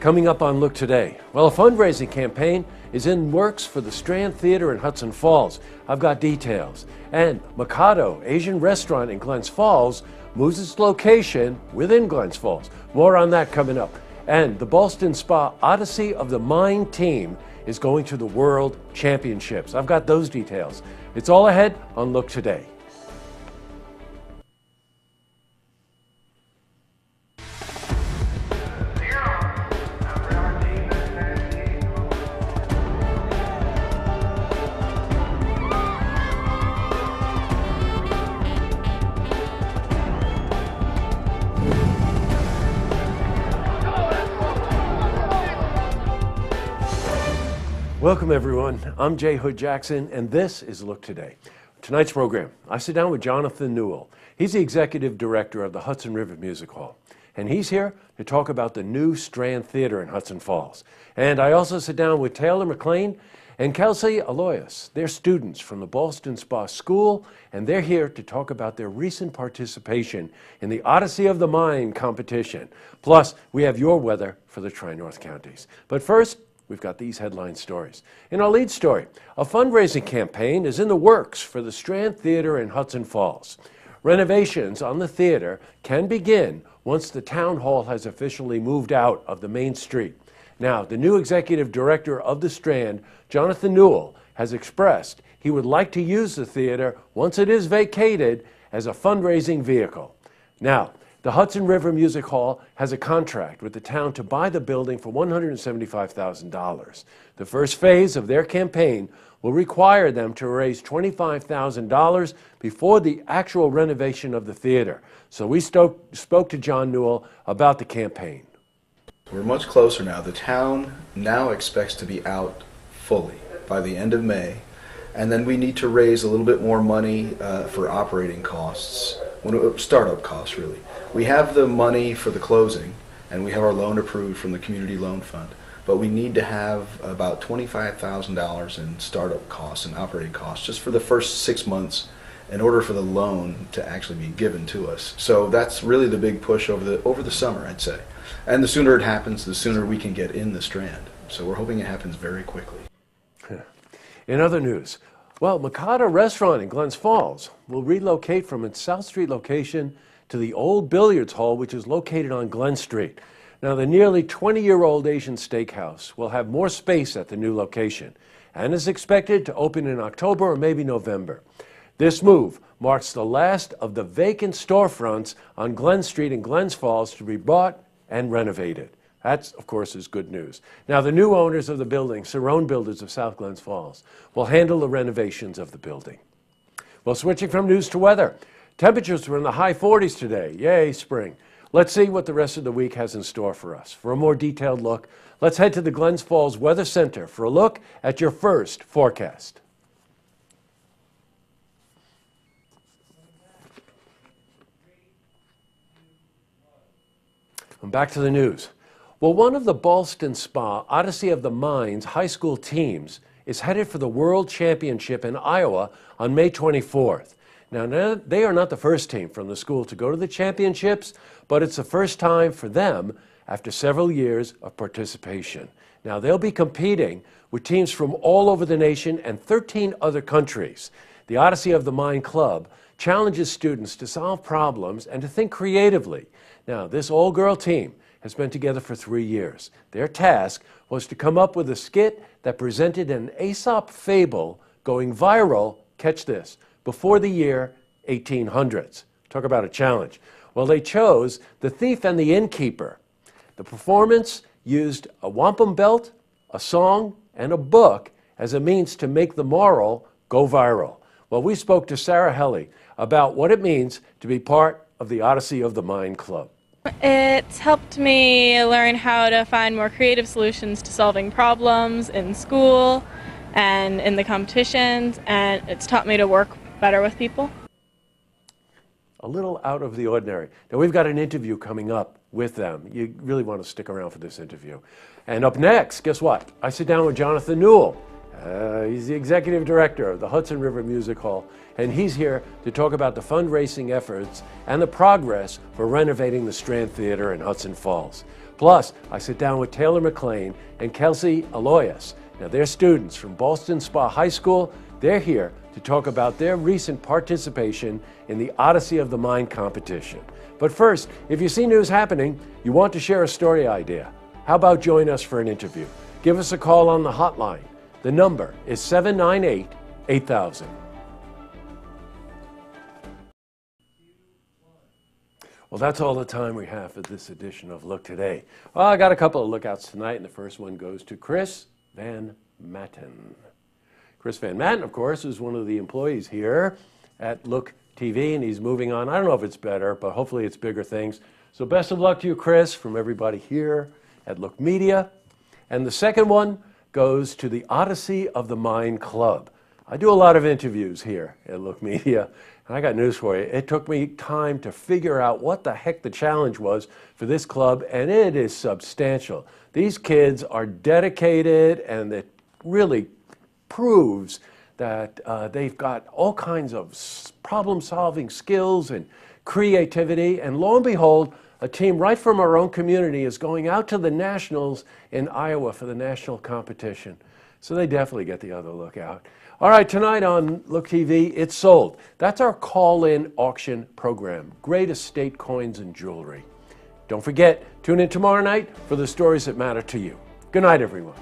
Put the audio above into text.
Coming up on Look Today, well, a fundraising campaign is in works for the Strand Theater in Hudson Falls. I've got details. And Mikado Asian Restaurant in Glens Falls moves its location within Glens Falls. More on that coming up. And the Ballston Spa Odyssey of the Mind team is going to the World Championships. I've got those details. It's all ahead on Look Today. Welcome everyone, I'm Jay Hood Jackson and this is Look Today. Tonight's program, I sit down with Jonathan Newell. He's the executive director of the Hudson River Music Hall. And he's here to talk about the new Strand Theater in Hudson Falls. And I also sit down with Taylor McLean and Kelsey Aloyas. They're students from the Ballston Spa School and they're here to talk about their recent participation in the Odyssey of the Mind competition. Plus, we have your weather for the Tri-North counties. But first, we've got these headline stories. In our lead story, a fundraising campaign is in the works for the Strand Theater in Hudson Falls. Renovations on the theater can begin once the town hall has officially moved out of the main street. Now, the new executive director of the Strand, Jonathan Newell, has expressed he would like to use the theater once it is vacated as a fundraising vehicle. Now, the Hudson River Music Hall has a contract with the town to buy the building for $175,000. The first phase of their campaign will require them to raise $25,000 before the actual renovation of the theater. So we spoke to John Newell about the campaign. We're much closer now. The town now expects to be out fully by the end of May, and then we need to raise a little bit more money for operating costs, startup costs really. We have the money for the closing, and we have our loan approved from the Community Loan Fund, but we need to have about $25,000 in startup costs and operating costs just for the first 6 months in order for the loan to actually be given to us. So that's really the big push over the summer, I'd say. And the sooner it happens, the sooner we can get in the Strand. So we're hoping it happens very quickly. In other news, well, Mikado Restaurant in Glens Falls will relocate from its South Street location to the old billiards hall, which is located on Glen Street. Now, the nearly 20-year-old Asian steakhouse will have more space at the new location and is expected to open in October or maybe November. This move marks the last of the vacant storefronts on Glen Street in Glens Falls to be bought and renovated. That, of course, is good news. Now, the new owners of the building, Cerrone Builders of South Glens Falls, will handle the renovations of the building. Well, switching from news to weather. Temperatures were in the high 40s today. Yay, spring. Let's see what the rest of the week has in store for us. For a more detailed look, let's head to the Glens Falls Weather Center for a look at your first forecast. And back to the news. Well, one of the Ballston Spa Odyssey of the Mind's high school teams is headed for the World Championship in Iowa on May 24th. Now, they are not the first team from the school to go to the championships, but it's the first time for them after several years of participation. Now, they'll be competing with teams from all over the nation and 13 other countries. The Odyssey of the Mind Club challenges students to solve problems and to think creatively. Now, this all-girl team has been together for 3 years. Their task was to come up with a skit that presented an Aesop fable going viral, catch this, before the year 1800s. Talk about a challenge. Well, they chose The Thief and the Innkeeper. The performance used a wampum belt, a song, and a book as a means to make the moral go viral. Well, we spoke to Sarah Helly about what it means to be part of the Odyssey of the Mind Club. It's helped me learn how to find more creative solutions to solving problems in school and in the competitions, and it's taught me to work better with people. A little out of the ordinary. Now, we've got an interview coming up with them. You really want to stick around for this interview. And up next, guess what? I sit down with Jonathan Newell. He's the executive director of the Hudson River Music Hall, and he's here to talk about the fundraising efforts and the progress for renovating the Strand Theater in Hudson Falls. Plus, I sit down with Taylor McLean and Kelsey Aloyas. Now, they're students from Ballston Spa High School. They're here to talk about their recent participation in the Odyssey of the Mind competition. But first, if you see news happening, you want to share a story idea, how about join us for an interview? Give us a call on the hotline. The number is 798-8000. Well, that's all the time we have for this edition of Look Today. Well, I got a couple of lookouts tonight, and the first one goes to Chris Van Matten. Chris Van Matten, of course, is one of the employees here at Look TV, and he's moving on. I don't know if it's better, but hopefully it's bigger things. So best of luck to you, Chris, from everybody here at Look Media. And the second one goes to the Odyssey of the Mind Club. I do a lot of interviews here at Look Media, and I got news for you. It took me time to figure out what the heck the challenge was for this club, and it is substantial. These kids are dedicated, and it really proves that they've got all kinds of problem-solving skills and creativity, and lo and behold, a team right from our own community is going out to the Nationals in Iowa for the national competition. So they definitely get the other look out. All right, tonight on Look TV, It's Sold. That's our call-in auction program, Great Estate Coins and Jewelry. Don't forget, tune in tomorrow night for the stories that matter to you. Good night, everyone.